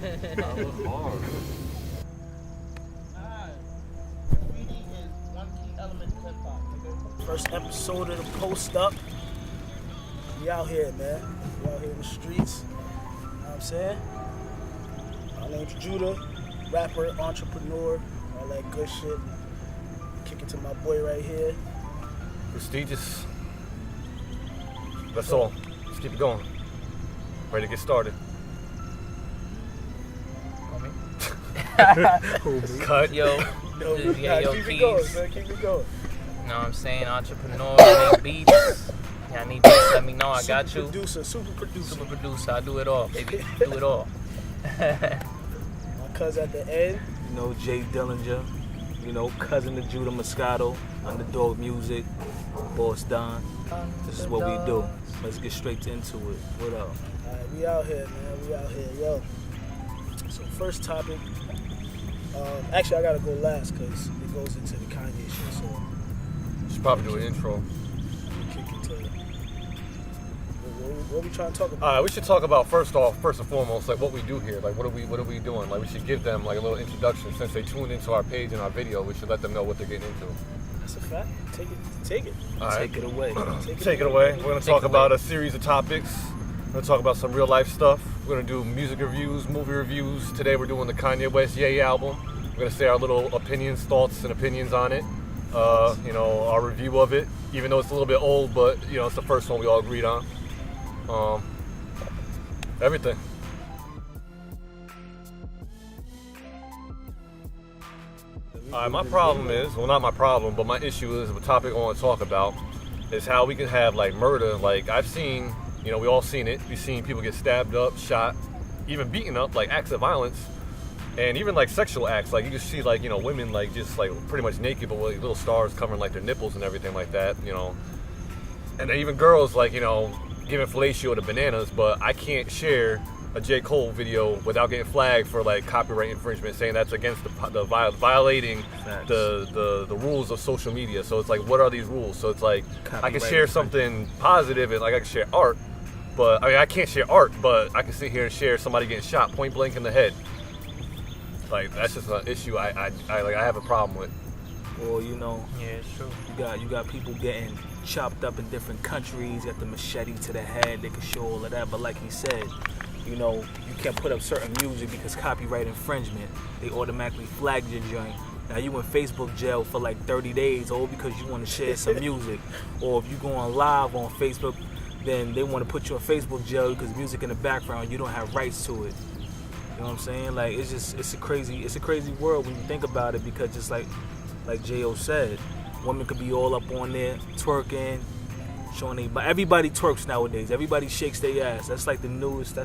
That was hard. Graffiti is one key element to hip hop, nigga. First episode of the Post Up. We out here, man. We out here in the streets. You know what I'm saying? My name's Judah, rapper, entrepreneur, all that good shit. Kick it to my boy right here. Prestigious. That's all. Let's keep it going. Ready to get started. Cut. Yo, No, this is keep it going, Yeyokeys. man. Keep it going. Know what I'm saying? Entrepreneur, make beats. Yeah, I need beats, let me know. I got you. Super producer. Super producer, I do it all, baby. Do it all. My cuz at the end. You know, Jay Dillinger, you know, cousin of Judah Moscato, Underdog Music, Boss Don. This is what we do. Let's get straight into it. What up? Alright, we out here, man. We out here, yo. So first topic. Actually, I gotta go last because it goes into the Kanye shit. So Should probably do an intro. we kick it to what we trying to talk about. All right, we should talk about first and foremost, like what we do here. Like, what are we doing? Like, we should give them like a little introduction since they tuned into our page and our video. We should let them know what they're getting into. That's a fact. Take it. All right. Take it away. Take it away. We're going to talk about a series of topics. We're going to talk about some real life stuff. We're going to do music reviews, movie reviews. Today we're doing the Kanye West Ye album. We're going to say our little thoughts and opinions on it. You know, our review of it, even though it's a little bit old, but you know, it's the first one we all agreed on. Everything. My problem is, well, not my problem, but my issue is, the topic I want to talk about is how we can have like murder. Like, I've seen, you know, we all seen it. We've seen people get stabbed up, shot, even beaten up, like acts of violence, and even like sexual acts. Like, you can see like, you know, women like just like pretty much naked, but with like, little stars covering like their nipples and everything like that, you know. And then even girls like, you know, giving fellatio to bananas. But I can't share a J. Cole video without getting flagged for like copyright infringement, saying that's against the violating the rules of social media. So it's like, what are these rules? So it's like, I can share something positive and like I can share art, but I mean, I can't share art, but I can sit here and share somebody getting shot point blank in the head. Like, that's just an issue I have a problem with. Or, you know, Yeah, it's true. you got people getting chopped up in different countries, got the machete to the head, they can show all of that, but like he said, you know, you can't put up certain music because copyright infringement. They automatically flagged your joint. Now you in Facebook jail for like 30 days, all because you want to share some music. Or if you go on live on Facebook, then they want to put you in Facebook jail because music in the background, you don't have rights to it. You know what I'm saying? Like, it's a crazy world when you think about it, because just like J.O. said, women could be all up on there twerking, showing everybody twerks nowadays. Everybody shakes their ass. That's like the newest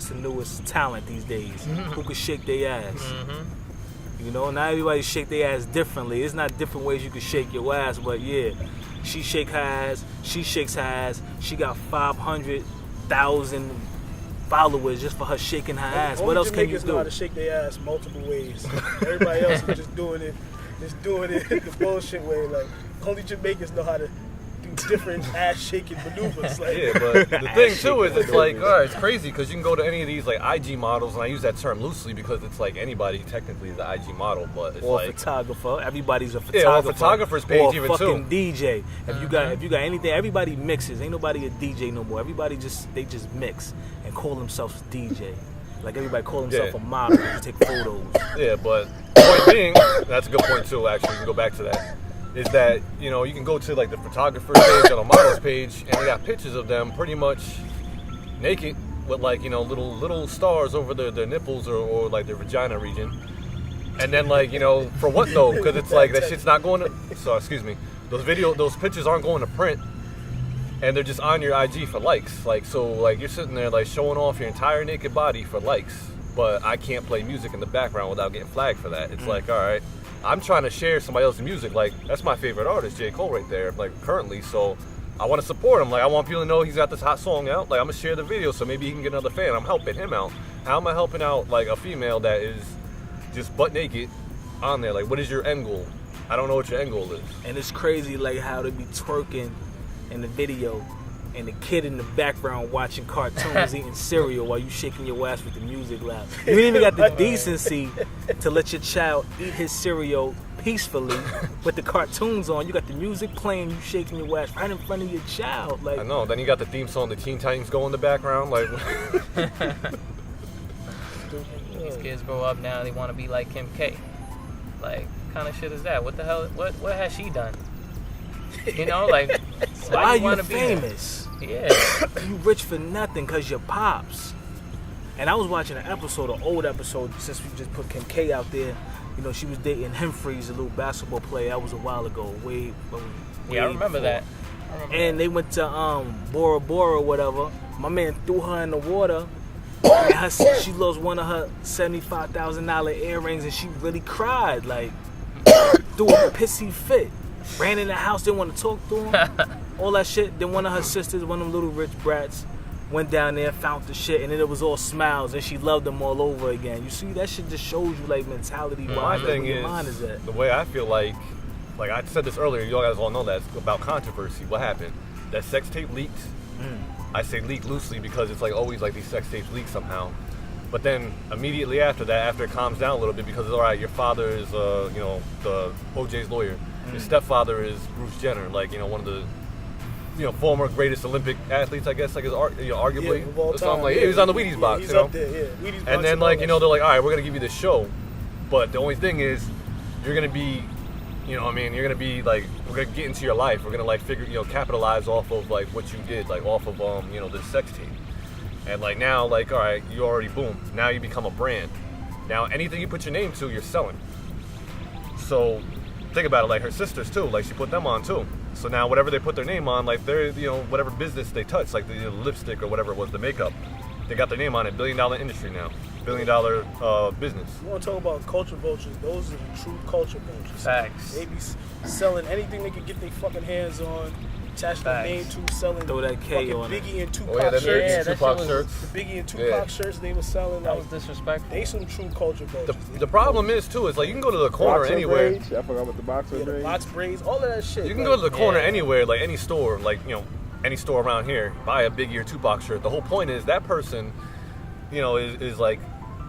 talent these days. Who can shake their ass? Mm-hmm. You know, not everybody shake their ass differently. It's not different ways you can shake your ass, but yeah, she shakes her ass. She got 500,000 followers just for her shaking her ass. Only What else can you Jamaicans know do? how to shake their ass multiple ways. Everybody else is just doing it the bullshit way. Like, only Jamaicans know how to do different ass shaking maneuvers. Like, Yeah, but the thing too is, it's like, all right, it's crazy because you can go to any of these like IG models, and I use that term loosely because it's like anybody technically is an IG model, but it's Or like, a photographer. Everybody's a yeah, or photographer. a photographer's page or a even fucking too. DJ. If you got anything, everybody mixes. Ain't nobody a DJ no more. Everybody just mix and call themselves DJ. Like, everybody call themselves Yeah. a model to take photos. Yeah, but point being, that's a good point too. Actually, we can go back to that. Is that, you know, you can go to like the photographer's page or the model's page, and they got pictures of them pretty much naked with like, you know, little stars over their nipples or like their vagina region. And then like, you know, for what though? Because it's like that shit's not going to. So excuse me, those pictures aren't going to print, and they're just on your IG for likes. Like, so like you're sitting there like showing off your entire naked body for likes, but I can't play music in the background without getting flagged for that. It's like, all right, I'm trying to share somebody else's music. Like, that's my favorite artist, J. Cole, right there, like currently. So I want to support him. Like, I want people to know he's got this hot song out. Like, I'm gonna share the video so maybe he can get another fan. I'm helping him out. How am I helping out like a female that is just butt naked on there? Like, what is your end goal? I don't know what your end goal is. And it's crazy, like, how they be twerking in the video, and the kid in the background watching cartoons, eating cereal while you shaking your ass with the music loud. You ain't even got the decency to let your child eat his cereal peacefully with the cartoons on. You got the music playing, you shaking your ass right in front of your child. Like, I know. Then you got the theme song, the Teen Titans go in the background. Like, These kids grow up now, they want to be like Kim K. Like, kind of shit is that? What the hell? What has she done? You know, like, why you are want you to be famous? Yeah. You rich for nothing because your pops. And I was watching an old episode, since we just put Kim K out there. You know, she was dating Humphreys, a little basketball player. That was a while ago, way Yeah, I remember before. that. And they went to Bora Bora or whatever. My man threw her in the water. And she lost one of her $75,000 earrings, and she really cried, like, threw a pissy fit. Ran in the house, didn't want to talk to him. All that shit. Then one of her sisters, one of them little rich brats, went down there, found the shit, and then it was all smiles, and she loved them all over again. You see, that shit just shows you, like, mentality. my thing your mind is at. the way I feel like I said this earlier, you guys all know that, it's about controversy. What happened? That sex tape leaked. I say leak loosely because it's like always like these sex tapes leak somehow. But then immediately after that, after it calms down a little bit, because it's all right, your father is, the OJ's lawyer. Your stepfather is Bruce Jenner, like, one of the, former greatest Olympic athletes, I guess, like, arguably. of all So I'm time, like, yeah. he was on the Wheaties box, He's up there, yeah. Wheaties box And then, all like, that they're shit. like, all right, we're gonna give you this show, but the only thing is, you're gonna be, you're gonna be like, we're gonna get into your life. We're gonna like capitalize off of like what you did, like off of this sex tape. And like now, like, all right, you already boom. Now you become a brand. Now anything you put your name to, you're selling. So think about it, like her sisters too. Like she put them on too. So now whatever they put their name on, like they're whatever business they touch, like the lipstick or whatever it was, the makeup, they got their name on it. $1 billion industry now. $1 billion business. You want to talk about culture vultures? Those are the true culture vultures. Facts. They be selling anything they can get their fucking hands on, attach their name to, selling Throw that K fucking on it. Biggie and Tupac Oh yeah, them shirts. Yeah, Biggie that Tupac shit was- shirts. The Biggie and Tupac shirts they were selling. That Like, was disrespectful. they some true culture vultures. The problem is too, is like you can go to the corner Boxer anywhere. braids. I forgot about the boxer Yeah, the braids. box braids, all of that shit. You can like, go to the corner Yeah. anywhere, like any store, like any store around here, buy a Biggie or Tupac shirt. The whole point is that person, is like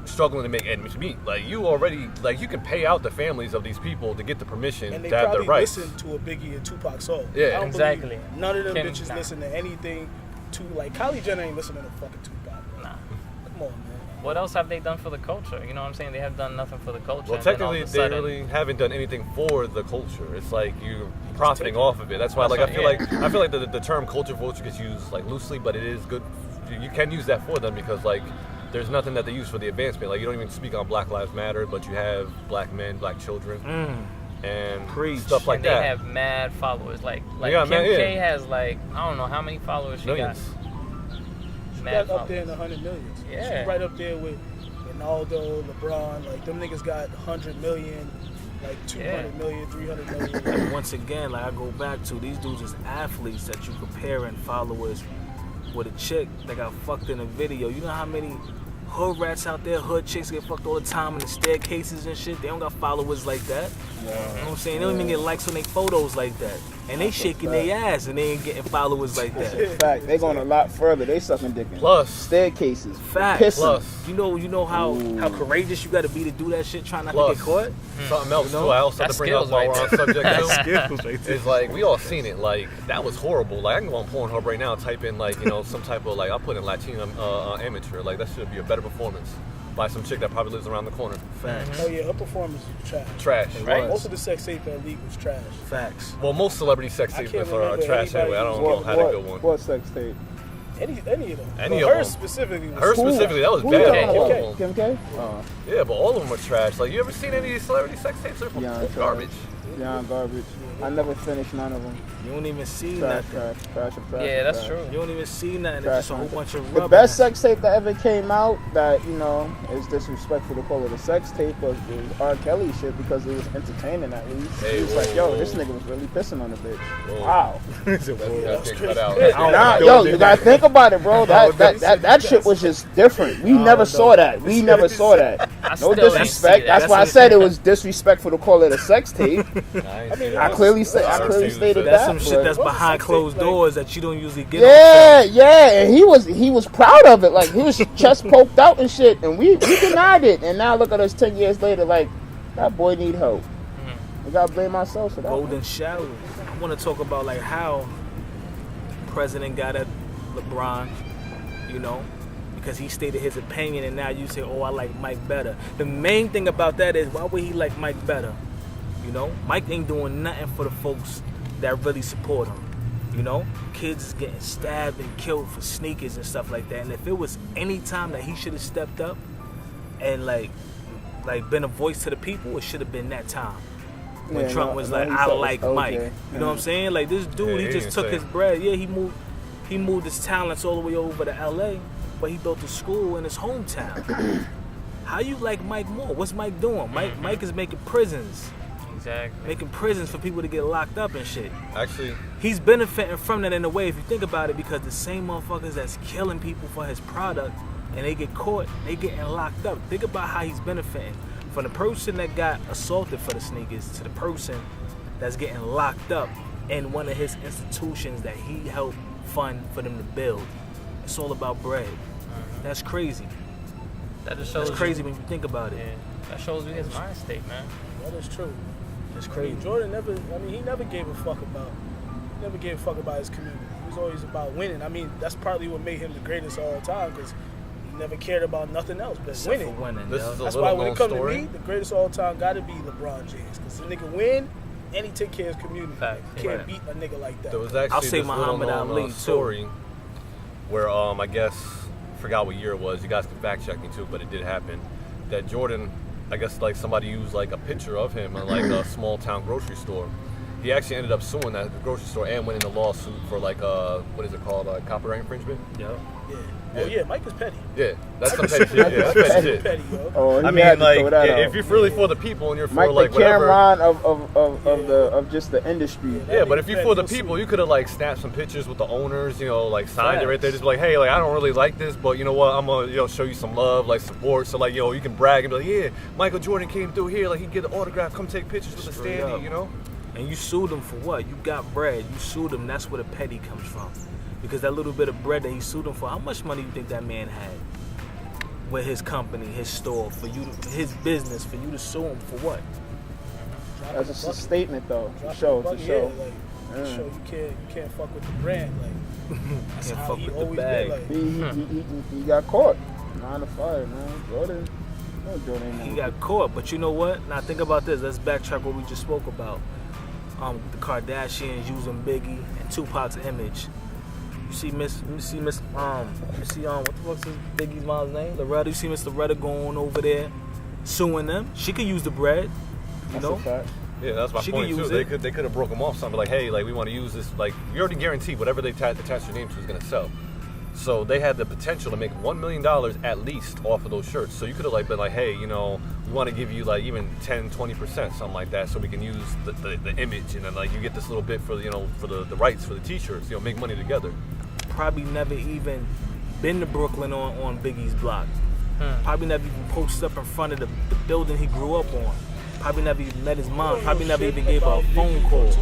struggling to make ends meet. Like you already, like you can pay out the families of these people to get the permission and they to have their probably rights. listen to a Biggie and Tupac song. Yeah. I don't Exactly. believe none of them Kim, bitches nah. listen to anything. Like Kylie Jenner ain't listening to fucking Tupac. Bro. Nah. Come on, man. What else have they done for the culture? You know what I'm saying? They have done nothing for the culture. Well, and then all of technically, a they sudden- really haven't done anything for the culture. It's like you're profiting off of it. That's why, like, That's I feel like the term culture vulture gets used like loosely, but it is good. You can use that for them because like there's nothing that they use for the advancement. Like you don't even speak on Black Lives Matter, but you have black men, black children, and Preach. stuff like and they that. have mad followers. Like Yeah, Kim man, yeah. K has like, I don't know how many followers she Millions. got. Right Mad up there in followers. the 100 millions. Yeah. She's right up there with Ronaldo, LeBron. Like them niggas got 100 million, like 200 million, 300 million. And once again, like I go back to, these dudes is athletes that you comparing followers with a chick that got fucked in a video. You know how many hood rats out there, hood chicks get fucked all the time in the staircases and shit? They don't got followers like that. You know what I'm saying? They don't even get likes on their photos like that. And they shaking their ass and they ain't getting followers like that. Fact, they going a lot further. They sucking dick in Plus, staircases. Fact. Pissing. plus, You know how courageous you gotta be to do that shit, trying not Plus. to get caught? something else You know? too. I also have That's to bring up skills while right we're on subject too. Skills right there. It's like we all seen it. Like that was horrible. Like I can go on Pornhub right now, type in like some type of like I'll put in Latino amateur. Like that should be a better performance by some chick that probably lives around the corner. Facts. Oh yeah, her performance was trash. Trash. Right. Most of the sex tape that leaked was trash. Facts. Well, most celebrity sex I tapes can't are remember trash anybody anyway. I don't who's- know how to good one. What sex tape? Any of them. Any But of hers them. specifically was Her Who? specifically, that was Who bad. you All talking of about? them. Kim K? Yeah, but all of them are trash. Like you ever seen any of these celebrity sex tapes? They're Yeah, garbage. Beyond garbage. I never finished none of them. You don't even see Trash, nothing. trash. Yeah, that's trash. true. You don't even see nothing. Trash It's just a whole content. bunch of The rubber. best sex tape that ever came out that, is disrespectful to call it a sex tape was R. Kelly shit because it was entertaining at least. Hey, He was whoa, like, yo, whoa. this nigga was really pissing on the bitch. Whoa. Wow. That's getting cut out. Nah, yo, you gotta think about it, bro. That shit was just different. We never saw that. We never saw that. I No still didn't see disrespect. that. That's why I said it was disrespectul to call it a sex tape. I mean, I clearly stated That's that. some shit that's but- behind closed doors that you don't usually get. Yeah, and he was proud of it. Like, he was chest poked out and shit, and we denied it. And now look at us 10 years later, like, that boy need help. We gotta blame ourselves for that. Golden shower. I want to talk about like how the president got at LeBron, you know, because he stated his opinion, and now you say, oh, I like Mike better. The main thing about that is, why would he like Mike better? You know, Mike ain't doing nothing for the folks that really support him. You know, kids is getting stabbed and killed for sneakers and stuff like that. And if it was any time that he should have stepped up and like been a voice to the people, it should have been that time. When Trump was like, I like Mike. You know what I'm saying? Like, this dude, he just took his bread. Yeah, he moved his talents all the way over to LA, but he built a school in his hometown. How you like Mike more? What's Mike doing? Mike is making prisons. Exactly. Making prisons for people to get locked up and shit. Actually, He's benefiting from that in a way, if you think about it, because the same motherfuckers that's killing people for his product and they get caught, they getting locked up. Think about how he's benefiting. From the person that got assaulted for the sneakers to the person that's getting locked up in one of his institutions that he helped fund for them to build. It's all about bread. That's crazy. That just shows That's crazy when you think about it. Yeah, that shows you his mind state, man. That is true. It's I crazy. mean, Jordan he never gave a fuck about his community. He was always about winning. I mean, that's partly what made him the greatest of all time, because he never cared about nothing else but Except winning. for winning. this yo. is a That's why little when known it comes to story. me, the greatest of all time got to be LeBron James, because the nigga win and he take care of his community. Fact. You can't Right. beat a nigga like that. There was actually I'll say this little Muhammad known Ali, too. story where I guess forgot what year it was. You guys can fact check me too, but it did happen. That Jordan, I guess like somebody used like a picture of him in like a small town grocery store. He actually ended up suing that grocery store and went in a lawsuit for like what is it called, copyright infringement? Yo. Yeah. Yeah. Oh yeah, Mike is petty. Yeah, that's some petty shit. Yeah, that's petty shit. Petty, yo. Oh, he I had mean, to like, throw that if out. you're really for the people and you're for Mike, like the whatever. Cameron of just the industry. Yeah, but if you're for the people, you could have like snapped some pictures with the owners, you know, like signed it right there, just be like, hey, like I don't really like this, but you know what, I'm gonna show you some love, like support, so like you can brag and be like, yeah, Michael Jordan came through here, like he get the autograph, come take pictures with the Straight standee, up. you know. And you sued him for what? You got bread. You sued him. That's where the petty comes from. Because that little bit of bread that he sued him for, how much money do you think that man had with his company, his store, for you, his business, for you to sue him for what? That's just a statement, though. Drop To show, the to bucket, show. yeah, like, to show you can't fuck with the brand. Like, that's Can't how fuck he with the always bag. been. Like, He got caught. 9 to 5, man. Jordan. No, Jordan ain't He no- got caught, but you know what? Now think about this. Let's backtrack what we just spoke about. The Kardashians using Biggie and Tupac's image. You see what the fuck's his Biggie's mom's name? Loretta. You see Miss Loretta going over there suing them. She could use the bread. You That's know? a fact. Yeah, that's my She point could too. use They it. could have broke them off something like, hey, like we want to use this. Like you already guarantee whatever they attach your name to is gonna sell. So they had the potential to make $1 million at least off of those shirts. So you could have like been like, hey, we want to give you like even 10-20%, something like that, so we can use the image, and then like you get this little bit for for the rights for the t-shirts, make money together. Probably never even been to Brooklyn on Biggie's block. Probably never even posted up in front of the building he grew up on. Probably never even met his mom. Probably never even gave her a phone call.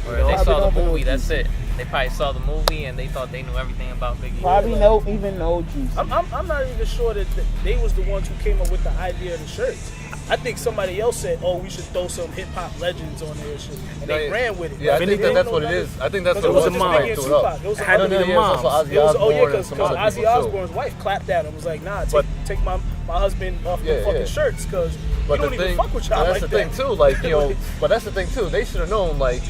Or they saw the movie, that's it. They probably saw the movie and they thought they knew everything about Biggie. Probably even know Jesus. I'm not even sure that they was the ones who came up with the idea of the shirts. I think somebody else said, "Oh, we should throw some hip hop legends on there," shit, and they ran with it. Yeah, I If think anything, that's what it is. I think that's what It was it just was. mom. Biggie and Threw it up. Tupac. It was It had to other be the people. moms. Ozzy It was, Osbourne because and some other Ozzy people, too. Osbourne's wife clapped at him. Was like, "Nah, But- take my husband off the Yeah, fucking yeah. shirts, because we But don't the even thing, fuck with y'all that's like the that." thing too. Like but that's the thing too. They should have known like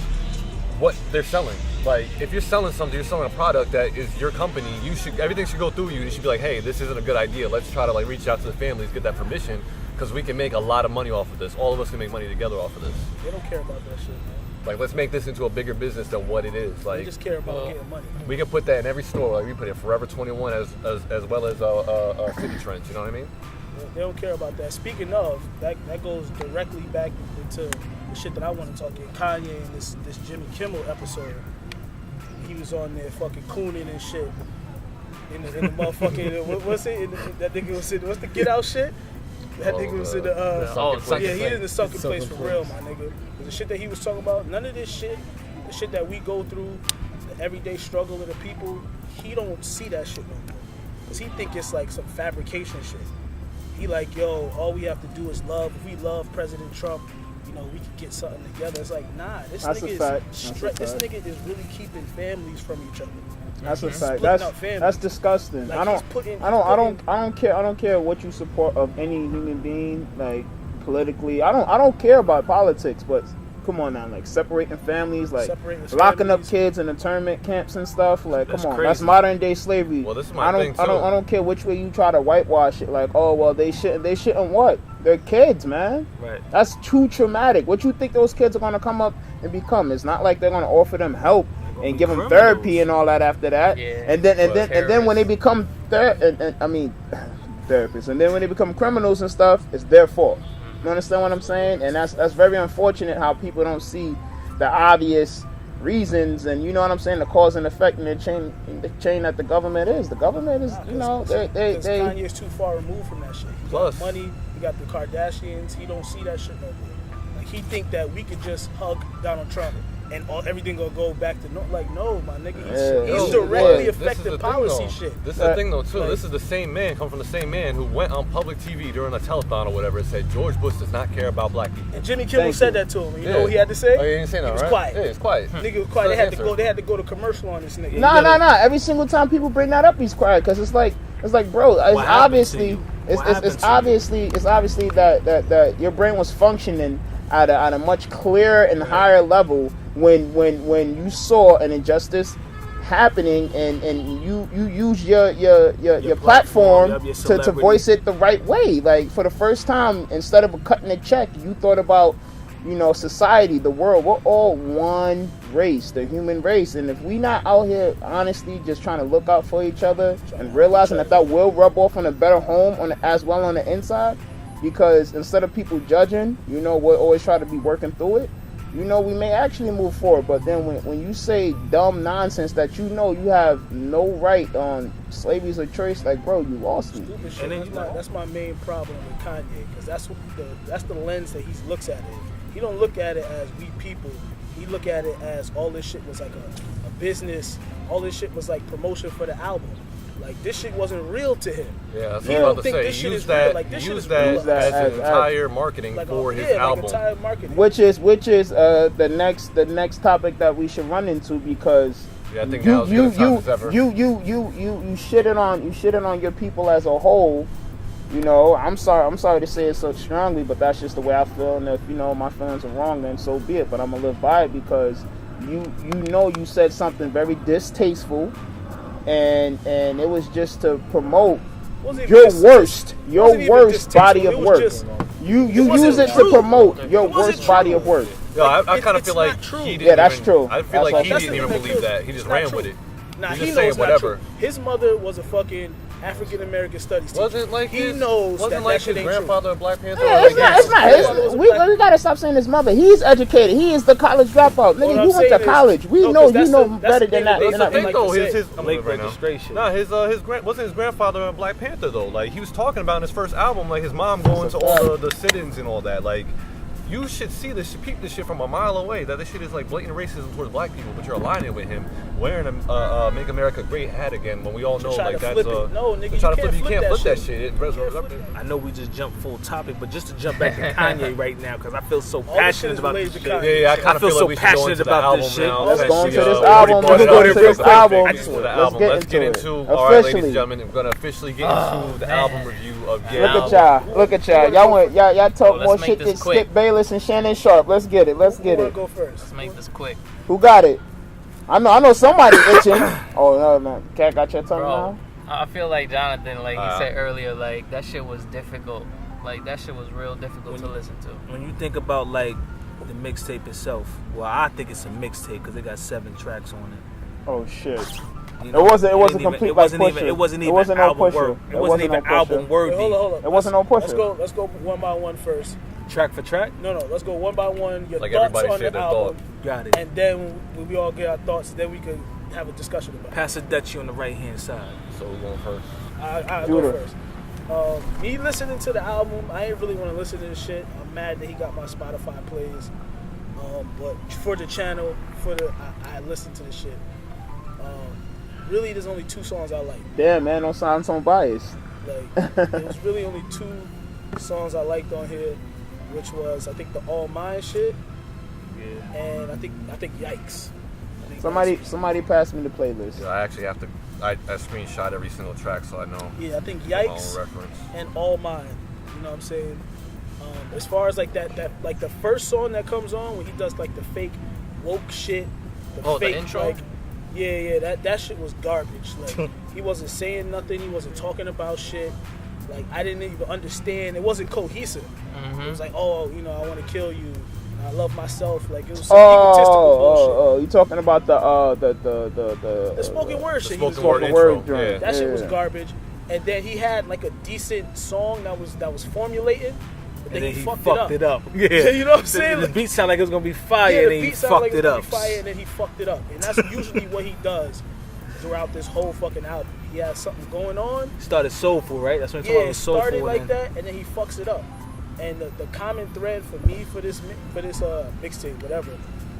what they're selling. Like if you're selling something, you're selling a product that is your company. Everything should go through you. You should be like, hey, this isn't a good idea. Let's try to like reach out to the families, get that permission, because we can make a lot of money off of this. All of us can make money together off of this. They don't care about that shit, man. Like let's make this into a bigger business than what it is. They Like just care about getting money. we can put that in every store. Like we put it Forever 21 as well as City Trends. You know what I mean? They don't care about that. Speaking of, that goes directly back into the shit that I want to talk about. Kanye and this Jimmy Kimmel episode. He was on there fucking cooning and shit. in the motherfucking what's it? That nigga was in what's the Get Out shit? That nigga was in the sunken he in the sunken place Sunken for real, my nigga. The shit that he was talking about, none of this shit, the shit that we go through, the everyday struggle of the people, he don't see that shit no more. Cause he think it's like some fabrication shit. He like, yo, all we have to do is love. If we love President Trump, you know, we can get something together. It's like, nah, this nigga this nigga is really keeping families from each other. That's a fact. Splitting up families. That's disgusting. Like, I don't care what you support of any human being, like politically. I don't care about politics, but come on now, like separating families, like locking up kids in internment camps and stuff. Like, come on, that's modern day slavery. Well, this is my thing too. I don't care which way you try to whitewash it. Like, oh well, they shouldn't what? They're kids, man. Right. That's too traumatic. What you think those kids are gonna come up and become? It's not like they're gonna offer them help and give them therapy and all that after that. Yeah, and then when they become therapists, and then when they become criminals and stuff, it's their fault. You understand what I'm saying? And that's very unfortunate how people don't see the obvious reasons, and you know what I'm saying, the cause and effect and the chain that the government is. The government is, you know, they Kanye's too far removed from that shit. He Plus, got money, he got the Kardashians, he don't see that shit no more. Like, he think that we could just hug Donald Trump and everything gonna go back to no, my nigga. He's directly affecting policy shit. This is the thing though too. This is the same man, come from the same man who went on public TV during a telethon or whatever and said George Bush does not care about black people. And Jimmy Kimmel said that to him. You know what he had to say? Oh, he didn't say that, He was right? quiet. Yeah, it's quiet. Nigga was quiet. They had to go to commercial on this nigga. Nah. Every single time people bring that up, he's quiet because it's like, bro, it's obviously that your brain was functioning at a much clearer and higher level when you saw an injustice happening and you use your platform to voice it the right way. Like, for the first time, instead of cutting a check, you thought about, you know, society, the world. We're all one race, the human race, and if we not out here honestly just trying to look out for each other and realizing that will rub off on a better home as well on the inside, because instead of people judging, you know, we'll always try to be working through it. You know, we may actually move forward, but then when you say dumb nonsense that you know you have no right on, slavery's a choice, like, bro, you lost me. Stupid shit. That's my main problem with Kanye, because that's the lens that he looks at it. He don't look at it as we people. He look at it as all this shit was like a business. All this shit was like promotion for the album. Like, this shit wasn't real to him. Yeah, that's what I was about to say. Use that as an entire marketing like for his album. Like entire marketing. Which is the next topic that we should run into, because I think you shitting on your people as a whole. You know, I'm sorry to say it so strongly, but that's just the way I feel. And if, you know, my feelings are wrong, then so be it. But I'm gonna live by it, because you know you said something very distasteful, and it was just to promote your worst body of work. You use it to promote your worst body of work. Yo, I kind of feel like he didn't. Yeah, that's true. I feel like he didn't even believe that. He just ran with it. Nah, He's he just knows saying whatever. not true. His mother was a fucking African American studies teacher. Wasn't like he knows wasn't that like shit his ain't grandfather a Black Panther? Yeah, it's not. We gotta stop saying his mother. He's educated. He is the college dropout. Nigga, you went to college. We know you know better than that. That's the thing, though. His late registration. Nah, wasn't his grandfather a Black Panther though? Like, he was talking about in his first album, like his mom going to all the sit-ins and all that. Like, you should see this, peep this shit from a mile away. That this shit is like blatant racism towards black people, but you're aligning with him wearing a "Make America Great" hat again. When we all know, like, that's no, nigga, you can't flip that shit. I know we just jumped full topic, but just to jump back to Kanye right now, because I feel so passionate about this shit. Yeah, I kind of feel so like we should go into the album now. Let's go into this album. Let's get into. All right, ladies and gentlemen, we're gonna officially get into the album review of Yeyokeys. Look at y'all. Y'all talk more shit than Skip Bayless and Shannon Sharp. Let's get it. Who go first? Let's make this quick. Who got it? I know somebody itching. Oh no, man. Cat got your tongue now? I feel like Jonathan, like he said earlier, like that shit was difficult. Like that shit was real difficult to listen to. When you think about like the mixtape itself, well, I think it's a mixtape because it got 7 tracks on it. Oh shit. You know, it wasn't complete. It wasn't even album work. It wasn't even album worthy. Hold on. It wasn't no pusher. Let's go one by one first. Track for track? No. Let's go one by one. Your like thoughts everybody on said the their album. thought. Got it. And then when we all get our thoughts, then we can have a discussion about. Pass a Dutchie on the right hand side. So we're going first. I go first. Me listening to the album, I ain't really want to listen to this shit. I'm mad that he got my Spotify plays. But for the channel, I listen to this shit. Really, there's only 2 songs I like. Damn, man, don't sound so biased. Like, there's really only 2 songs I liked on here, which was, I think, the All Mine shit. Yeah. And I think Yikes. Somebody passed me the playlist. Yeah, I actually have to. I screenshot every single track so I know. Yeah, I think my own Yikes reference. and All Mine. You know what I'm saying? As far as like that like the first song that comes on when he does like the fake woke shit, the intro. Like, yeah, that shit was garbage. Like he wasn't saying nothing. He wasn't talking about shit. Like I didn't even understand. It wasn't cohesive. Mm-hmm. It was like, oh, you know, I want to kill you. I love myself. Like it was some egotistical bullshit. Oh, you talking about the spoken word shit. The spoken word intro. Yeah. That shit was garbage. And then he had like a decent song that was formulated. But then he fucked it up. Yeah. You know what I'm saying? The beat sounded like it was gonna be fire, yeah, and then he fucked it up. Fire, and then he fucked it up. And that's usually what he does throughout this whole fucking album. He has something going on. Started soulful, right? That's when he Yeah, soulful. started like that, and then he fucks it up. And the common thread for me for this mixtape, whatever,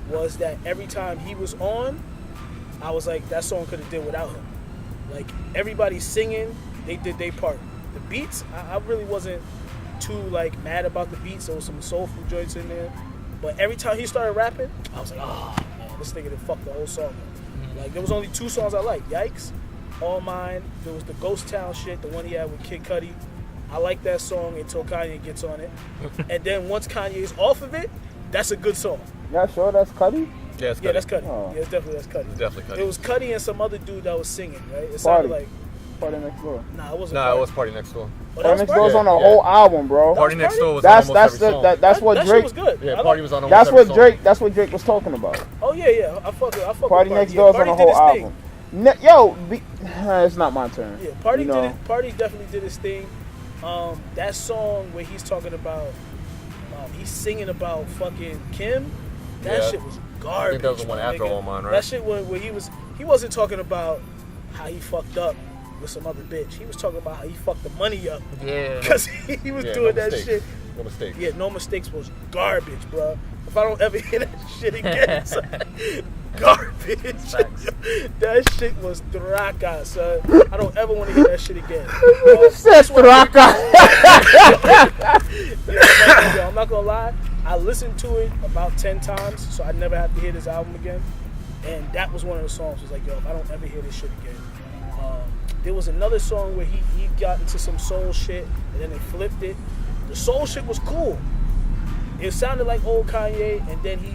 was that every time he was on, I was like, that song could have did without him. Like everybody singing, they did their part. The beats, I really wasn't too like mad about the beats. There was some soulful joints in there, but every time he started rapping, I was like, oh man, this nigga done fucked the whole song up. Like there was only 2 songs I liked: Yikes, All Mine. There was the Ghost Town shit, the one he had with Kid Cudi. I like that song until Kanye gets on it, and then once Kanye's off of it, that's a good song. Yeah, sure, that's Cudi. Yeah, it's Cudi. Yeah, that's Cudi. Oh. Yeah, it's definitely Cudi. It's definitely Cudi. It was Cudi and some other dude that was singing, right? It sounded like Party Next Door. Nah, it wasn't. Nah, it was Party Next Door. Oh, Party Next Door's on the whole album, bro. Party Next Door was That's on almost every song. that's what that Drake. shit was good. Yeah, I Party like- was on almost That's every what song. Drake. That's what Drake was talking about. Oh yeah. I fuck with Party with Next Yeah, Door's on Party the did whole his album. thing. It's not my turn. Yeah, Party You know? did it. Party definitely did his thing. That song where he's talking about, he's singing about fucking Kim. That Yeah. shit was I garbage. think that was the one my after nigga. All Mine, right? That shit where he wasn't talking about how he fucked up with some other bitch. He was talking about how he fucked the money up Yeah. because he was Yeah, doing no that mistakes. shit. No mistakes. Yeah, No Mistakes was garbage, bro. If I don't ever hear that shit again, son, garbage. That shit was Draka, son. I don't ever want to hear that shit again. Says Raka. Yo, I'm not gonna lie. I listened to it about 10 times, so I never have to hear this album again. And that was one of the songs. It was like, yo, if I don't ever hear this shit again. There was another song where he got into some soul shit, and then they flipped it. The soul shit was cool. It sounded like old Kanye, and then he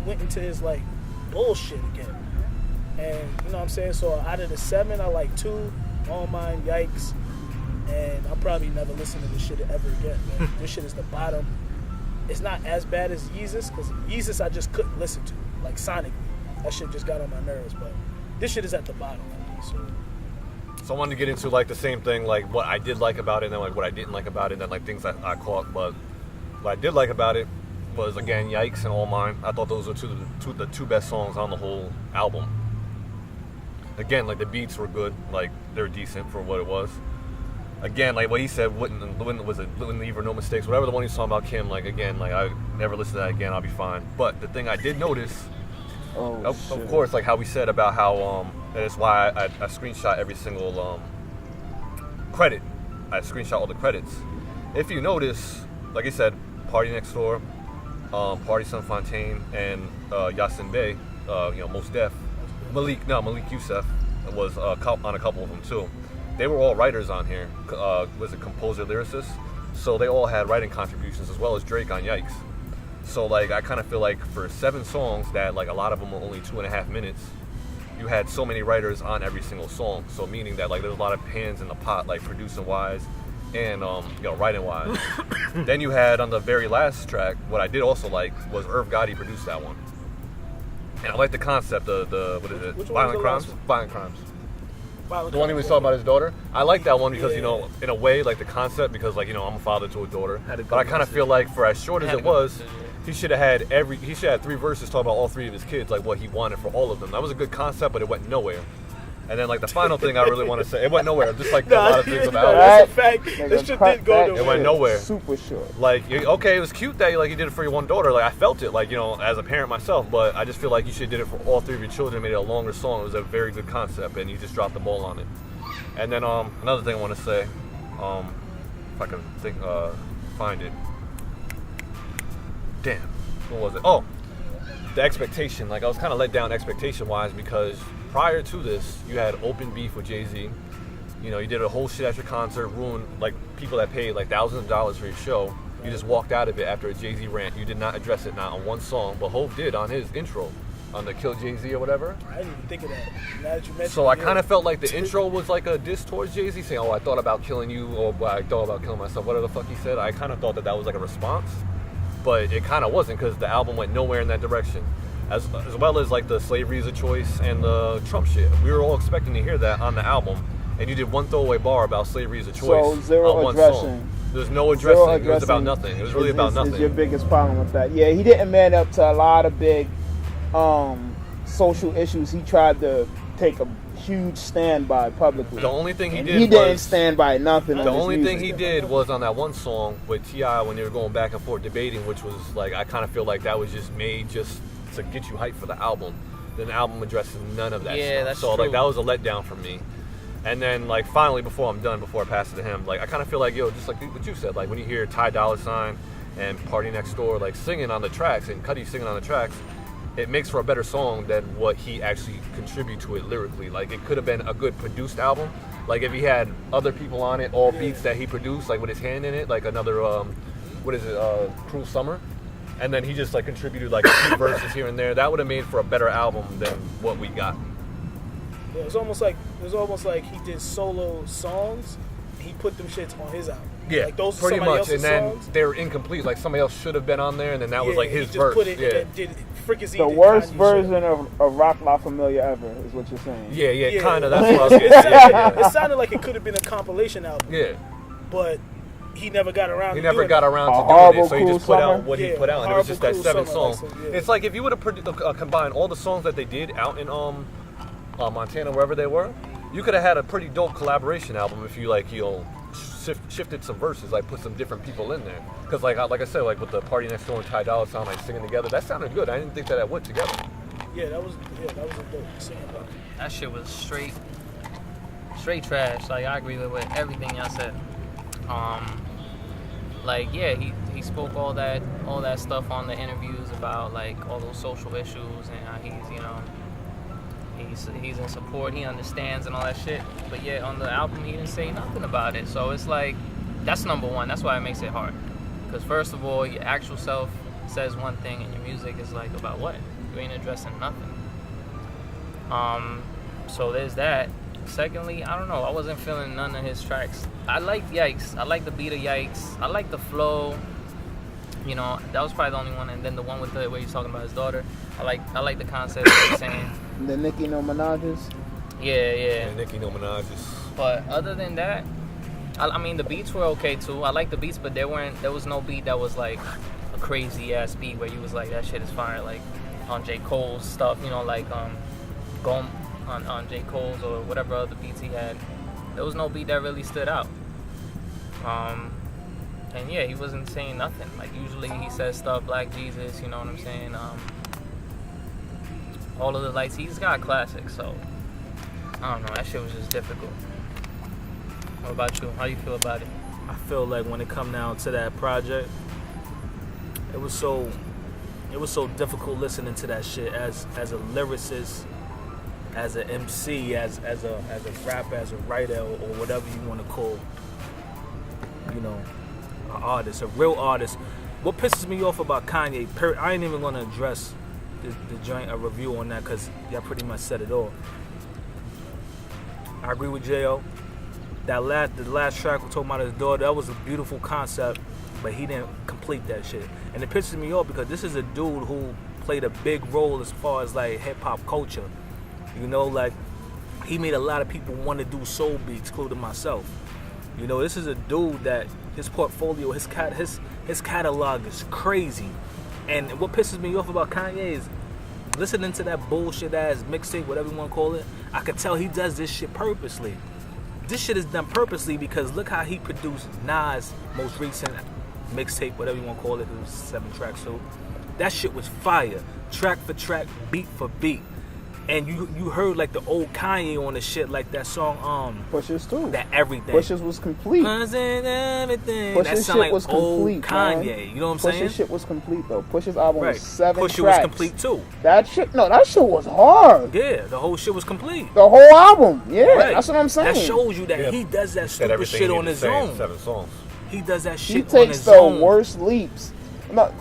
went into his like bullshit again. And you know what I'm saying? So out of the 7, I like 2, All Mine, Yikes, and I'll probably never listen to this shit ever again, man. This shit is the bottom. It's not as bad as Yeezus, because Yeezus I just couldn't listen to, like sonically. That shit just got on my nerves, but this shit is at the bottom for me, so. So I wanted to get into like the same thing, like what I did like about it, and then like what I didn't like about it, and then like things I caught. But what I did like about it was again Yikes and All Mine. I thought those were the two best songs on the whole album. Again, like the beats were good, like they're decent for what it was. Again, like what he said, wouldn't leave or No Mistakes, whatever the one he's talking about Kim. Like again, like I never listen to that again. I'll be fine. But the thing I did notice. Of course, like how we said about how that's why I screenshot every single credit. I screenshot all the credits. If you notice, like I said, Party Next Door, Party Son Fontaine, and Yasin Bey, Mos Def, Malik Youssef was on a couple of them too. They were all writers on here. Was it composer, lyricist? So they all had writing contributions as well as Drake on Yikes. So like I kind of feel like for 7 songs that like a lot of them were only 2.5 minutes, you had so many writers on every single song. So meaning that like there's a lot of hands in the pot, like producing wise and writing wise. Then you had on the very last track, what I did also like was Irv Gotti produced that one. And I like the concept of what is it? Violent Crimes. The one he was talking about his daughter. I like that one because in a way like the concept because like I'm a father to a daughter. But I kind of feel like for as short as it was. he should have had 3 verses talking about all 3 of his kids, like what he wanted for all of them. That was a good concept, but it went nowhere. And then like the final thing I really want to say, it went nowhere. Just like a lot of things about it. That's a fact. This shit did go nowhere. It went nowhere. Super short. Like, okay, it was cute that you did it for your one daughter. Like I felt it, like, you know, as a parent myself. But I just feel like you should have did it for all 3 of your children. Made it a longer song. It was a very good concept, and you just dropped the ball on it. And then another thing I want to say, if I can find it. Damn, what was it? Oh, the expectation. Like I was kind of let down expectation-wise because prior to this, you had open beef with Jay-Z. You know, you did a whole shit at your concert, ruined like people that paid like thousands of dollars for your show. You just walked out of it after a Jay-Z rant. You did not address it, not on one song, but Hov did on his intro, on the Kill Jay-Z or whatever. I didn't even think of that. Now that you mentioned so I kind of felt like the intro was like a diss towards Jay-Z, saying, "Oh, I thought about killing you," or "I thought about killing myself." Whatever the fuck he said. I kind of thought that was like a response, but it kind of wasn't because the album went nowhere in that direction. As well as like the slavery is a choice and the Trump shit. We were all expecting to hear that on the album, and you did one throwaway bar about slavery is a choice. So zero on one addressing. Song. There's no addressing. It was about nothing. It was really about nothing. Is your biggest problem with that? Yeah, he didn't man up to a lot of big social issues. He tried to take a huge stand by publicly. The only thing he did he didn't stand by nothing. The only thing he did was on that one song with T.I. when they were going back and forth debating, which was like, I kind of feel like that was just made just to get you hyped for the album. Then the album addresses none of that stuff. That's so true. like that was a letdown for me. And then like finally before I'm done, before I pass it to him, like I kind of feel like, yo, just like what you said, like when you hear Ty Dolla $ign and Party Next Door like singing on the tracks and Cudi singing on the tracks, it makes for a better song than what he actually contributed to it lyrically. Like it could have been a good produced album. Like if he had other people on it, all beats that he produced, like with his hand in it, like another Cruel Summer. And then he just like contributed like a few verses here and there. That would have made for a better album than what we got. Yeah, it was almost like he did solo songs. He put them shits on his album. Yeah, like those pretty much. And then songs. they were incomplete. Like somebody else should have been on there, and then that was like his he just verse. Put it, and did Fricassee the did worst Kanye version of Rock La Familia ever is what you're saying. Yeah, kind of. That's what I was getting at. Yeah. It sounded like it could have been a compilation album. Yeah. But he never got around to doing it, so he just put out what he put out, and it was just that 7 songs. It's like if you would have combined all the songs that they did out in Montana, wherever they were, you could have had a pretty dope collaboration album if you shifted some verses, like put some different people in there. Because like I said, like with the Party Next Door and Ty Dolla $ign like singing together, that sounded good. I didn't think that went together. Yeah, that was a dope singing. That shit was straight trash. Like I agree with everything y'all said. Like yeah, he spoke all that stuff on the interviews about like all those social issues and how he's in support, he understands and all that shit. But yeah, on the album he didn't say nothing about it. So it's like that's number one. That's why it makes it hard. Because first of all, your actual self says one thing and your music is like about what? You ain't addressing nothing. So there's that. Secondly, I don't know. I wasn't feeling none of his tracks. I like Yikes. I like the beat of Yikes. I like the flow. You know, that was probably the only one. And then the one with where he's talking about his daughter. I like the concept that he's saying. The Nicki No Minaj's? Yeah. Nicki No Minaj's. But other than that, I mean, the beats were okay too. I like the beats, but there was no beat that was like a crazy ass beat where you was like, that shit is fire. Like on J. Cole's stuff, you know, like Go on J. Cole's or whatever other beats he had. There was no beat that really stood out. And yeah, he wasn't saying nothing. Like usually he says stuff Black Jesus, you know what I'm saying? All of the lights, he's got classics, so I don't know, that shit was just difficult. What about you? How you feel about it? I feel like when it come down to that project, it was so difficult listening to that shit as a lyricist, as an MC, as a rapper, as a writer, or whatever you want to call, you know, an artist, a real artist. What pisses me off about Kanye, I ain't even gonna address the joint, a review on that, because y'all pretty much said it all. I agree with J.O. The last track we talking about his daughter, that was a beautiful concept, but he didn't complete that shit. And it pisses me off because this is a dude who played a big role as far as like hip hop culture. You know, like he made a lot of people want to do soul beats, including myself. You know, this is a dude that his portfolio, his catalog is crazy. And what pisses me off about Kanye is listening to that bullshit ass mixtape, whatever you want to call it. I could tell he does this shit purposely. This shit is done purposely because look how he produced Nas' most recent mixtape, whatever you want to call it. It was 7 tracks, so that shit was fire, track for track, beat for beat. And you heard like the old Kanye on the shit, like that song, Pushes too. That Everything. Pushes was complete. Everything. Pushes That shit sound like was old complete, Kanye. man. You know what I'm saying? Pushes shit was complete though. Pushes album was 7 Push It tracks. was complete too. That shit was hard. Yeah, the whole shit was complete. The whole album. Yeah, Right. that's what I'm saying. That shows you that he does that Said stupid everything shit he on needed his to say in own. 7 songs. He does that He shit on takes his the own. worst leaps. No,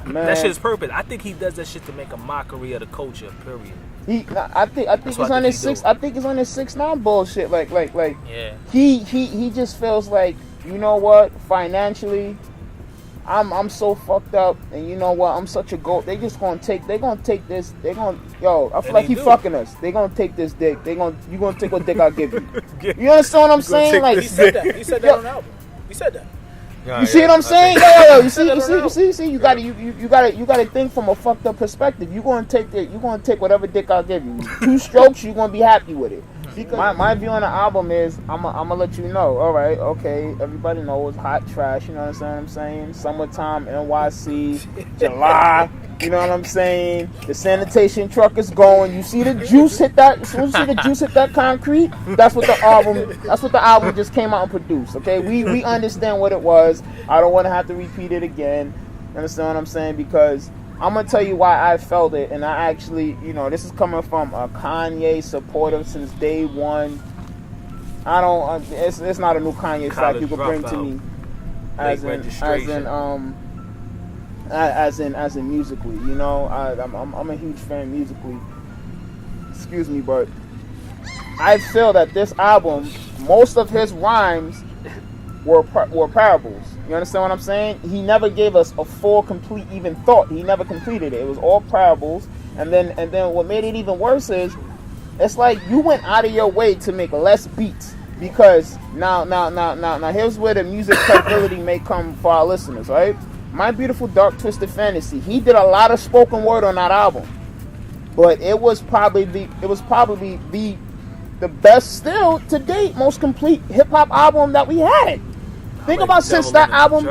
man. That shit's purpose. I think he does that shit to make a mockery of the culture. Period. I think he's on his 6. I think he's on his 6ix9ine bullshit. Like. Yeah. He just feels like, you know what? Financially, I'm so fucked up, and you know what? I'm such a goat. They gonna take this. I feel like he fucking us. They gonna take this dick. You gonna take what dick I give you. You understand what I'm saying? Like He said that. He said that on the album. He said that. You see what I'm saying? Yo, you see. You gotta think from a fucked up perspective. You gonna take whatever dick I give you. 2 strokes, you gonna be happy with it. Because my view on the album is, I'm gonna let you know. All right, okay, everybody knows hot trash. You know what I'm saying? Summertime, NYC, July. You know what I'm saying? The sanitation truck is going. You see the juice hit that. As soon as you see the juice hit that concrete, that's what the album just came out and produced. Okay, we understand what it was. I don't want to have to repeat it again. You understand what I'm saying? Because I'm gonna tell you why I felt it, and I actually, this is coming from a Kanye supporter since day one. It's not a new Kanye fact you could bring to me, as in musically. I'm a huge fan musically. Excuse me, but I feel that this album, most of his rhymes were parables. You understand what I'm saying? He never gave us a full, complete, even thought. He never completed it. It was all parables. And then what made it even worse is, it's like you went out of your way to make less beats. Because now, here's where the music credibility may come for our listeners, right? My Beautiful Dark Twisted Fantasy. He did a lot of spoken word on that album, but it was probably the best still to date, most complete hip hop album that we had. Think about since that album.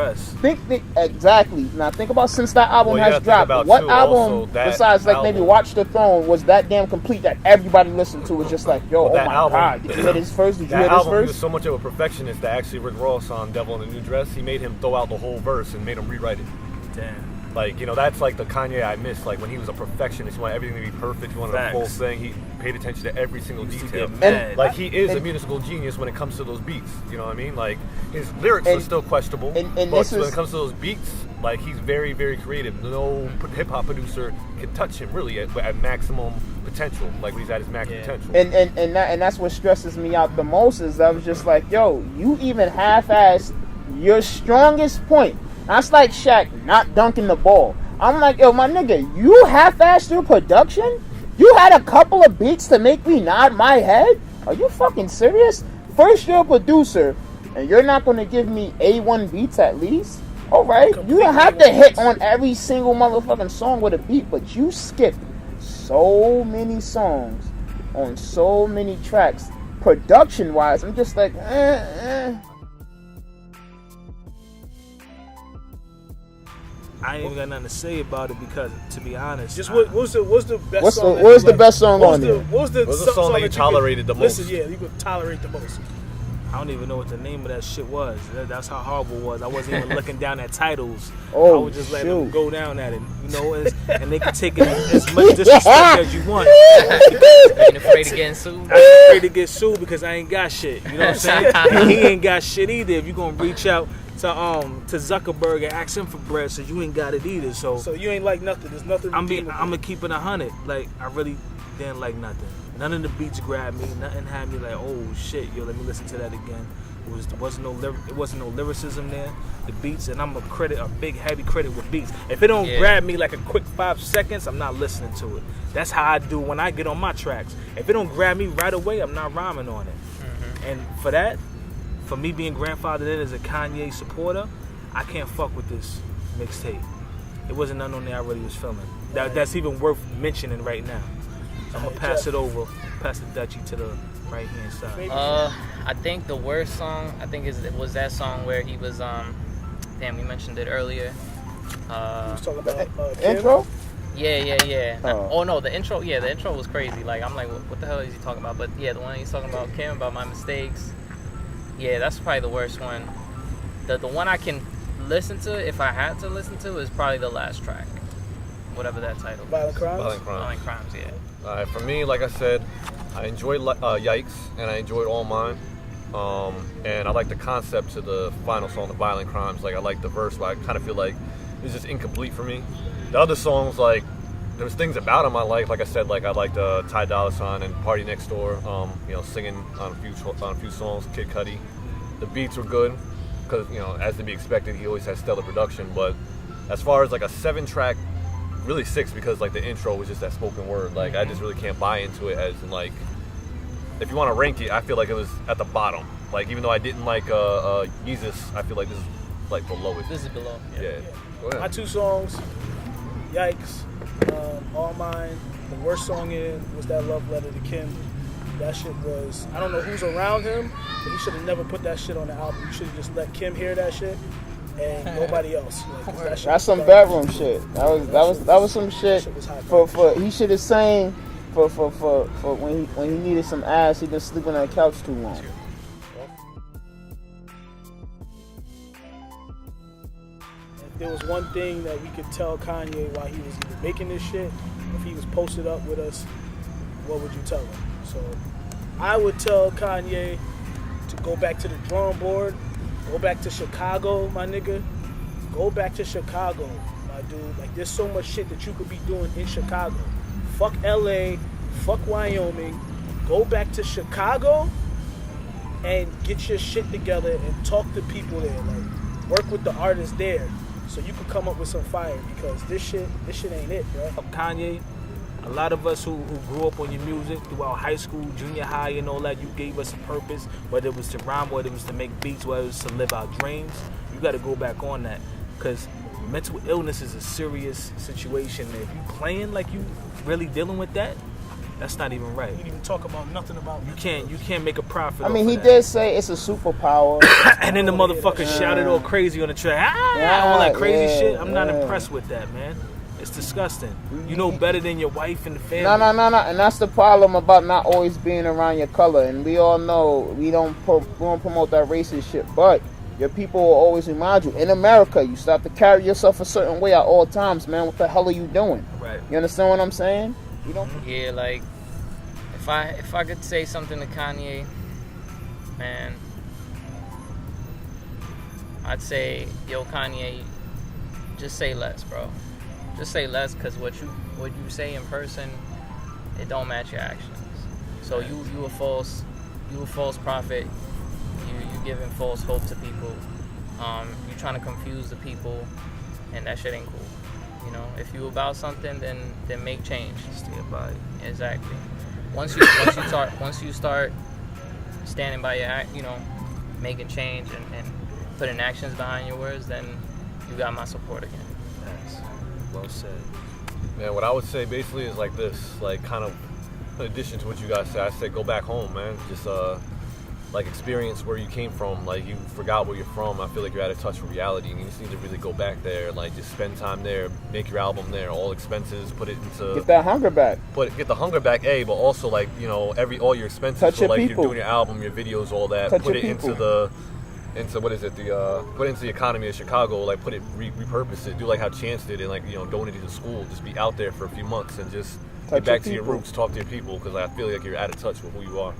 Exactly. Now think about since that album has dropped. What album besides maybe Watch the Throne was that damn complete that everybody listened to? Was just like, yo, oh my god, did you hear this first? Did you hear this first? He was so much of a perfectionist that actually Rick Ross on Devil in a New Dress, he made him throw out the whole verse and made him rewrite it. Damn. Like, that's like the Kanye I miss. Like when he was a perfectionist, he wanted everything to be perfect. He wanted the full thing. He paid attention to every single detail. Like he is a musical genius when it comes to those beats. You know what I mean? Like his lyrics are still questionable, but when it comes to those beats, like he's very, very creative. No hip hop producer can touch him really at maximum potential. Like when he's at his max potential. And that's what stresses me out the most is I was just like, yo, you even half-assed your strongest point. That's like Shaq not dunking the ball. I'm like, yo, my nigga, you half-assed your production? You had a couple of beats to make me nod my head? Are you fucking serious? First, you're a producer, and you're not going to give me A1 beats at least? Alright, you don't have to hit on every single motherfucking song with a beat, but you skipped so many songs on so many tracks. Production-wise, I'm just like, I ain't even got nothing to say about it because, to be honest, just what's the best song? What's the best song on there? What's the song that you tolerated the most? Listen, you could tolerate the most. I don't even know what the name of that shit was. That's how horrible it was. I wasn't even looking down at titles. I was just letting them go down at it, and they can take it as much disrespect as you want. Ain't afraid of getting sued? I'm afraid to get sued because I ain't got shit. You know what I'm saying? He ain't got shit either. If you gonna reach out to Zuckerberg and ask him for bread, so you ain't got it either. So you ain't like nothing. There's nothing. I'm gonna keep it 100. Like I really didn't like nothing. None of the beats grabbed me. Nothing had me like, oh shit, yo, let me listen to that again. It wasn't no lyricism there. The beats, and I'm a big heavy credit with beats. If it don't grab me like a quick 5 seconds, I'm not listening to it. That's how I do when I get on my tracks. If it don't grab me right away, I'm not rhyming on it. Mm-hmm. And for me being grandfathered in as a Kanye supporter, I can't fuck with this mixtape. It wasn't none on there I really was feeling. That's even worth mentioning right now. I'm gonna pass the Dutchie to the right hand side. I think the worst song was that song where he was we mentioned it earlier. He was talking about intro. Yeah. Oh. No, the intro. Yeah, the intro was crazy. Like I'm like, what the hell is he talking about? But yeah, the one he's talking about Kim, about my mistakes. Yeah, that's probably the worst one. The one I can listen to if I had to listen to is probably the last track, whatever that title. Violent Crimes. Violent Crimes. Yeah. For me, like I said, I enjoyed Yikes and I enjoyed All Mine. And I like the concept to the final song, the Violent Crimes. Like I like the verse, but I kind of feel like it's just incomplete for me. The other songs, like there's things about them I like. Like I said, like I liked Ty Dolla $ign and Party Next Door. Singing on a few songs. Kid Cudi. The beats were good because as to be expected, he always has stellar production. But as far as like a 7-track, really 6 because like the intro was just that spoken word. Like I just really can't buy into it as in like. If you want to rank it, I feel like it was at the bottom. Like even though I didn't like Yeezus, I feel like this is like below it. This is below. Yeah. Go ahead. My 2 songs, Yikes, All Mine. The worst song was that Love Letter to Kim. That shit was, I don't know who's around him, but he should have never put that shit on the album. You should have just let Kim hear that shit and nobody else. Like, That's some bedroom shit. That was some shit for he should have sang for when he needed some ass. He been sleeping on the couch too long. If there was one thing that we could tell Kanye while he was either making this shit, if he was posted up with us, what would you tell him? So I would tell Kanye to go back to the drawing board, go back to Chicago, my nigga. Go back to Chicago, my dude. Like there's so much shit that you could be doing in Chicago. Fuck LA, fuck Wyoming. Go back to Chicago and get your shit together and talk to people there. Like work with the artists there so you can come up with some fire because this shit ain't it, bro. Kanye, a lot of us who grew up on your music throughout high school, junior high and all that, you gave us a purpose, whether it was to rhyme, whether it was to make beats, whether it was to live our dreams. You got to go back on that because mental illness is a serious situation. If you playing like you really dealing with that, that's not even right. You didn't even talk about nothing about you can't make a profit. I mean, he did say it's a superpower, and then the motherfucker shouted all crazy on the track, all that crazy shit. I'm not impressed with that, man. It's disgusting. You know better than your wife and the family. No, and that's the problem about not always being around your color. And we all know we don't promote that racist shit, but your people will always remind you. In America, you start to carry yourself a certain way at all times, man. What the hell are you doing? Right. You understand what I'm saying? You don't. Yeah, like if I could say something to Kanye, man, I'd say, yo, Kanye, just say less, bro. Just say less, cause what you say in person, it don't match your actions. So you a false prophet. You giving false hope to people. You trying to confuse the people, and that shit ain't cool. You know, if you about something, then make change. Stand by it. Exactly. Once you start standing by your act, making change and putting actions behind your words, then you got my support again. That's well said. Man, what I would say basically is like this, like kind of in addition to what you guys said, I said go back home, man. Just like experience where you came from. Like you forgot where you're from. I feel like you're out of touch with reality, and you just need to really go back there. Like just spend time there, make your album there, all expenses, put it into get that hunger back. Get the hunger back, but also like all your expenses. Touch your like people. You're doing your album, your videos, all that. Touch put your it people. into what is it? Put it into the economy of Chicago. Like put it, repurpose it. Do like how Chance did, and like donate it to school. Just be out there for a few months and just get back to your roots, talk to your people, because I feel like you're out of touch with who you are.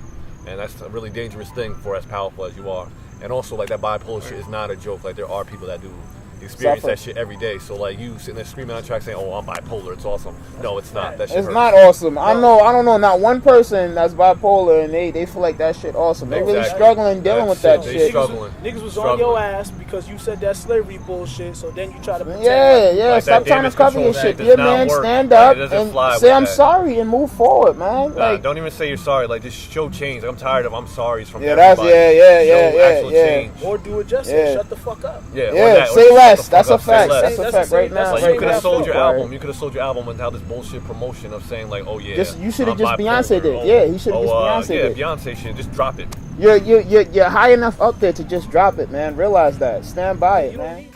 And that's a really dangerous thing for as powerful as you are. And also, like, that bipolar shit is not a joke. Like, there are people that do experience that shit every day. So, like, you sitting there screaming on the track saying, oh, I'm bipolar, it's awesome. No, it's not. That shit hurts. Not awesome. I don't know not one person that's bipolar and they feel like that shit awesome. They really struggling dealing with that shit. Niggas was on your ass because you said that slavery bullshit, so then you try to pretend. Yeah, like stop trying to cover your shit. Yeah, man, stand up and say I'm sorry and move forward, man. Like, don't even say you're sorry. Like, just show change. Like, I'm tired of I'm sorry's from everybody. Change. Or do it just shut the fuck up. Say less. That's a fact. Say less. That's a fact right now. Like, right you could now, have sold your right. album. You could have sold your album without this bullshit promotion of saying like, oh yeah. You should have just I'm Beyonce bipolar. did. Yeah, he should have just Beyonce yeah, did. Beyonce shit. Just drop it. You're high enough up there to just drop it, man. Realize that. Stand by it, man.